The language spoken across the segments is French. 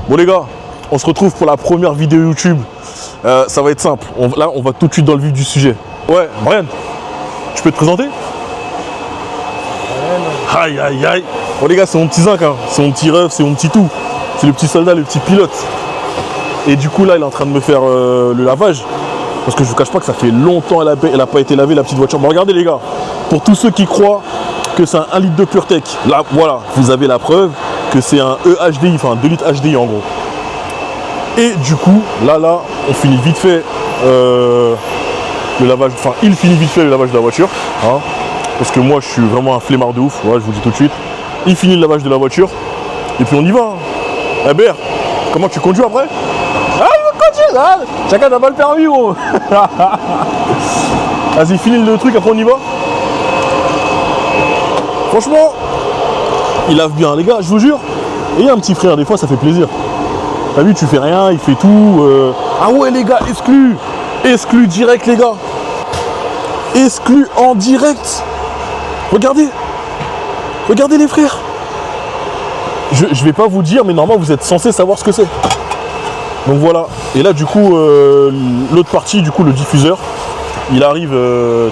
Bon les gars, on se retrouve pour la première vidéo YouTube. Ça va être simple. Là, on va tout de suite dans le vif du sujet. Ouais, Brian, tu peux te présenter? Aïe, aïe, aïe. Bon les gars, c'est mon petit zinc, hein. C'est mon petit ref, c'est mon petit tout. C'est le petit soldat, le petit pilote. Et du coup, là, il est en train de me faire le lavage. Parce que je vous cache pas que ça fait longtemps qu'elle n'a pas été lavée, la petite voiture. Bon, regardez les gars, pour tous ceux qui croient que c'est un 1 litre de PureTech, là, voilà, vous avez la preuve que c'est un EHDI, enfin 2 litres HDI en gros. Et du coup, là, on finit vite fait le lavage, enfin il finit vite fait le lavage de la voiture, hein, parce que moi je suis vraiment un flemmard de ouf, ouais, je vous le dis tout de suite. Il finit le lavage de la voiture, et puis on y va. Hein. Eh BR, comment tu conduis après? Ah, il conduit, hein. Chacun n'a pas le permis, gros. Vas-y, finis le truc, après on y va. Franchement, il lave bien, les gars, je vous jure. Et il y a un petit frère, des fois ça fait plaisir. T'as vu, tu fais rien, il fait tout. Ah ouais les gars, exclu. Exclu direct les gars. Exclu en direct. Regardez. Regardez les frères. Je vais pas vous dire, mais normalement vous êtes censés savoir ce que c'est. Donc voilà. Et là du coup, l'autre partie, du coup le diffuseur, il arrive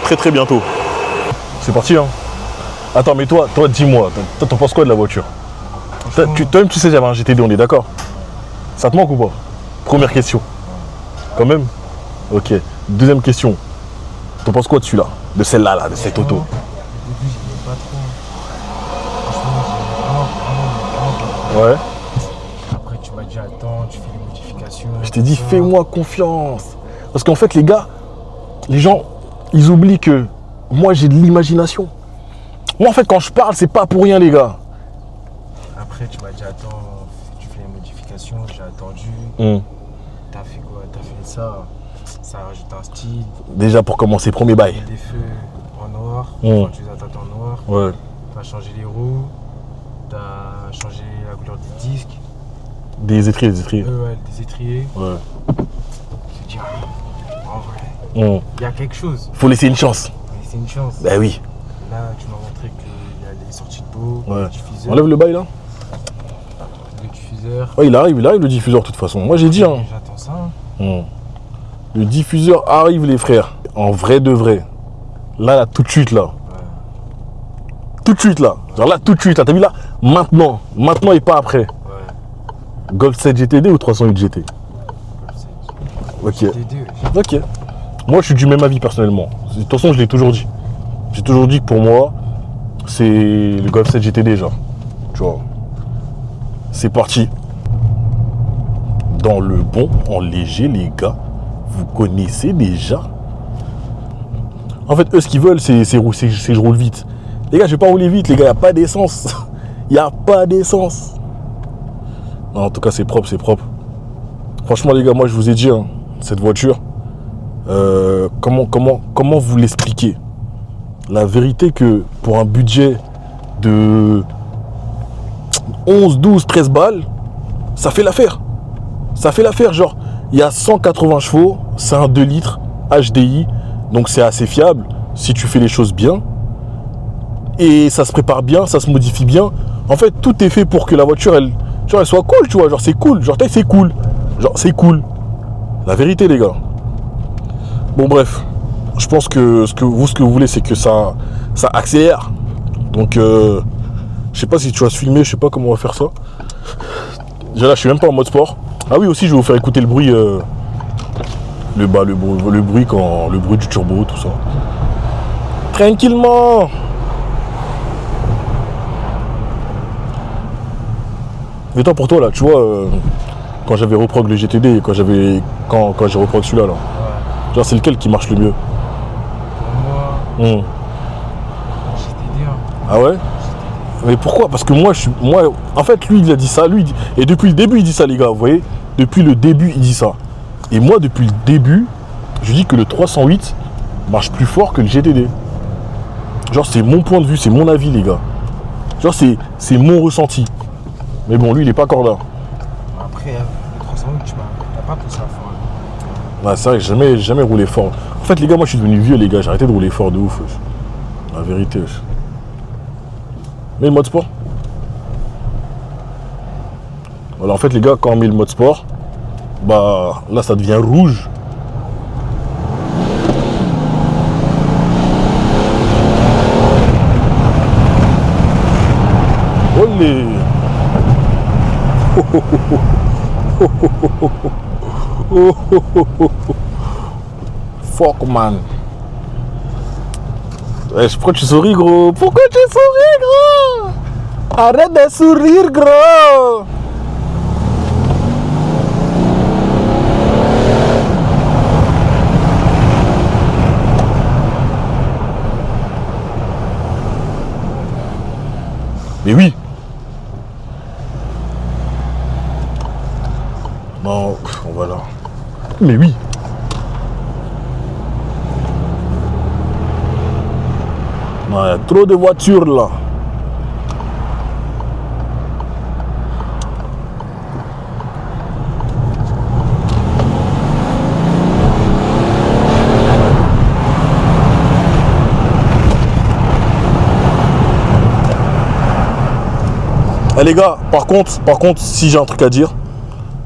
très très bientôt. C'est parti hein. Attends, mais toi dis-moi, toi t'en penses quoi de la voiture? Toi-même tu sais j'avais un GTD, on est d'accord? Ça te manque ou pas? Première question. Quand même? Ok. Deuxième question. T'en penses quoi de celui-là? De celle-là, là, de cette auto? Au début, j'aimais pas trop. Franchement, Ouais. Après, tu m'as dit attends, tu fais les modifications. Je t'ai dit fais-moi confiance. Parce qu'en fait, les gars, les gens, ils oublient que moi, j'ai de l'imagination. Moi, en fait, quand je parle, c'est pas pour rien, les gars. Après, tu m'as dit attends, tu fais les modifications, j'ai attendu. T'as fait quoi? T'as fait ça. Ça rajoute un style. Déjà, pour commencer, premier bail. Des feux en noir. Quand tu les attaques en noir. Ouais. T'as changé les roues. T'as changé la couleur des disques. Des étriers, des étriers. Ouais, des étriers. Ouais. Je dis, en vrai, il y a quelque chose. Faut laisser une chance. Mais c'est une chance. Bah oui. Là, tu m'as montré qu'il y a les sorties de peau, Ouais. le diffuseur. Enlève le bail là. Le diffuseur. Ouais, il arrive le diffuseur de toute façon. Moi j'ai dit hein. J'attends ça. Le diffuseur arrive les frères. En vrai de vrai. Là, tout de suite là. Ouais. Tout de suite là. Genre là, tout de suite là. T'as vu là? Maintenant. Maintenant et pas après. Ouais. Golf 7 GTD ou 308 GT? Ok. Les deux. Ok. Moi je suis du même avis personnellement. De toute façon je l'ai toujours dit. J'ai toujours dit que pour moi c'est le Golf 7 GTD genre. Tu vois. C'est parti. Dans le bon, en léger les gars. Vous connaissez déjà. En fait eux ce qu'ils veulent c'est que je roule vite. Les gars je vais pas rouler vite les gars, il n'y a pas d'essence. Il n'y a pas d'essence. Non, en tout cas c'est propre, c'est propre. Franchement les gars, moi je vous ai dit hein, cette voiture, comment vous l'expliquer? La vérité que pour un budget de 11, 12, 13 balles, ça fait l'affaire. Ça fait l'affaire, genre, il y a 180 chevaux, c'est un 2 litres HDI, donc c'est assez fiable si tu fais les choses bien. Et ça se prépare bien, ça se modifie bien. En fait, tout est fait pour que la voiture, elle soit cool, tu vois, genre c'est cool, genre c'est cool. Genre c'est cool. La vérité les gars. Bon bref, je pense que ce que vous voulez c'est que ça accélère. Donc je sais pas si tu vas se filmer, je sais pas comment on va faire ça. Déjà là je suis même pas en mode sport. Ah oui aussi je vais vous faire écouter le bruit le bruit du turbo, tout ça. Tranquillement. Mais toi pour toi là, tu vois quand j'avais reprog le GTD et quand j'ai reprog celui-là là. Ouais. Genre c'est lequel qui marche le mieux? Pour moi, GTD. Hein. Ah ouais? Mais pourquoi? Parce que moi en fait lui il a dit ça, et depuis le début il dit ça les gars, vous voyez? Depuis le début il dit ça. Et moi depuis le début, je dis que le 308 marche plus fort que le GTD. Genre c'est mon point de vue, c'est mon avis les gars. Genre c'est mon ressenti. Mais bon lui il est pas encore là. Après, le 308, tu n'as pas poussé à fond. Ouais, c'est vrai que j'ai jamais roulé fort. En fait les gars moi je suis devenu vieux les gars, j'ai arrêté de rouler fort de ouf. La vérité. Mais le mode sport. Voilà, en fait, les gars, quand on met le mode sport, bah là, ça devient rouge. Olé. Fuck, man. Pourquoi tu souris, gros? Pourquoi tu souris, gros? Arrête de sourire, gros. Mais oui. Non, voilà. Mais oui. Non, il y a trop de voitures là. Eh les gars, par contre, si j'ai un truc à dire,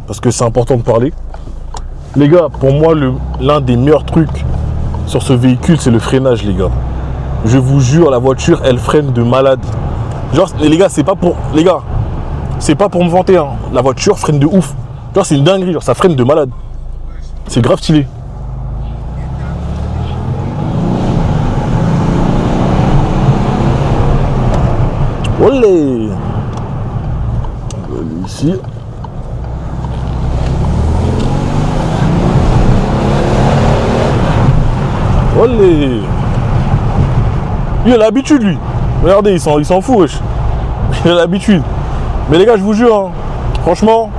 parce que c'est important de parler, les gars, pour moi, l'un des meilleurs trucs sur ce véhicule, c'est le freinage, les gars. Je vous jure, la voiture, elle freine de malade. Genre, les gars, c'est pas pour me vanter, hein. La voiture freine de ouf. Genre, c'est une dinguerie, genre, ça freine de malade. C'est grave stylé. Olé! Ici. Olé! Il a l'habitude, lui. Regardez, il s'en fout, wesh. Il a l'habitude. Mais les gars, je vous jure, hein, franchement,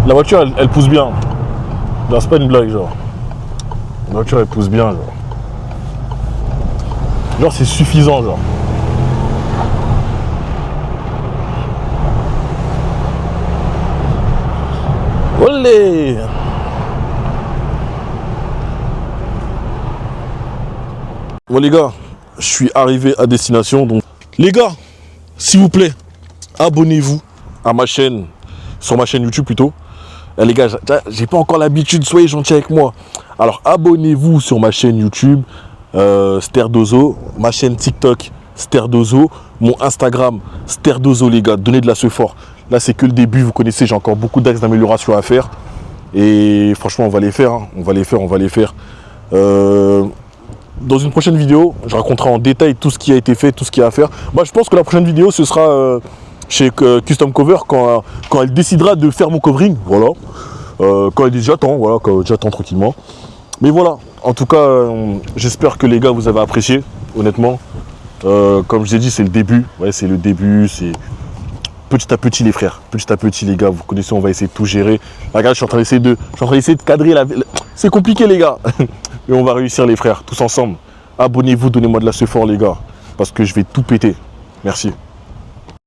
la voiture, elle pousse bien. Là, c'est pas une blague, genre. La voiture, elle pousse bien, genre. Genre, c'est suffisant, genre. Olé! Bon, les gars, je suis arrivé à destination. Donc, les gars, s'il vous plaît, abonnez-vous à ma chaîne, sur ma chaîne YouTube plutôt. Les gars, j'ai pas encore l'habitude, soyez gentils avec moi. Alors, abonnez-vous sur ma chaîne YouTube, Sterdozo, ma chaîne TikTok, Sterdozo, mon Instagram, Sterdozo, les gars. Donnez de la fort. Là, c'est que le début, vous connaissez, j'ai encore beaucoup d'axes d'amélioration à faire. Et franchement, on va les faire, hein. On va les faire. Dans une prochaine vidéo, je raconterai en détail tout ce qui a été fait, tout ce qu'il y a à faire. Moi, je pense que la prochaine vidéo, ce sera chez Custom Cover quand elle décidera de faire mon covering. Voilà. Quand elle dit j'attends, voilà, quand j'attends tranquillement. Mais voilà. En tout cas, j'espère que les gars, vous avez apprécié, honnêtement. Comme je vous ai dit, c'est le début. Ouais, c'est le début. C'est petit à petit, les frères. Petit à petit, les gars. Vous connaissez, on va essayer de tout gérer. Là, regarde, je suis en train d'essayer de cadrer la. C'est compliqué, les gars. Mais on va réussir, les frères, tous ensemble. Abonnez-vous, donnez-moi de la support, les gars. Parce que je vais tout péter. Merci.